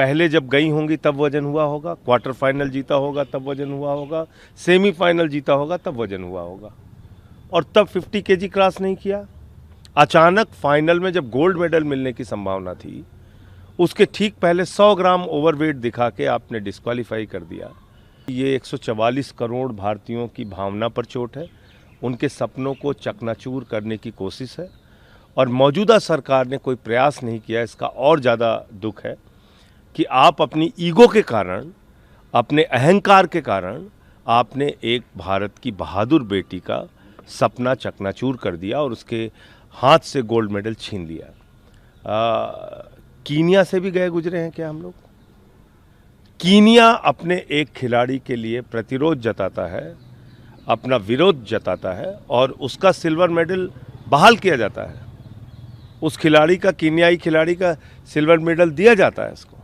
पहले जब गई होंगी तब वजन हुआ होगा, क्वार्टर फाइनल जीता होगा तब वजन हुआ होगा, सेमीफाइनल जीता होगा तब वजन हुआ होगा, और तब 50 केजी क्रॉस नहीं किया। अचानक फाइनल में जब गोल्ड मेडल मिलने की संभावना थी, उसके ठीक पहले 100 ग्राम ओवरवेट दिखा के आपने डिस्क्वालीफाई कर दिया। ये 144 करोड़ भारतीयों की भावना पर चोट है, उनके सपनों को चकनाचूर करने की कोशिश है, और मौजूदा सरकार ने कोई प्रयास नहीं किया। इसका और ज़्यादा दुख है कि आप अपनी ईगो के कारण, अपने अहंकार के कारण आपने एक भारत की बहादुर बेटी का सपना चकनाचूर कर दिया और उसके हाथ से गोल्ड मेडल छीन लिया। कीनिया से भी गए गुजरे हैं क्या हम लोग? कीनिया अपने एक खिलाड़ी के लिए प्रतिरोध जताता है, अपना विरोध जताता है, और उसका सिल्वर मेडल बहाल किया जाता है। उस खिलाड़ी का, कीनियाई खिलाड़ी का सिल्वर मेडल दिया जाता है उसको।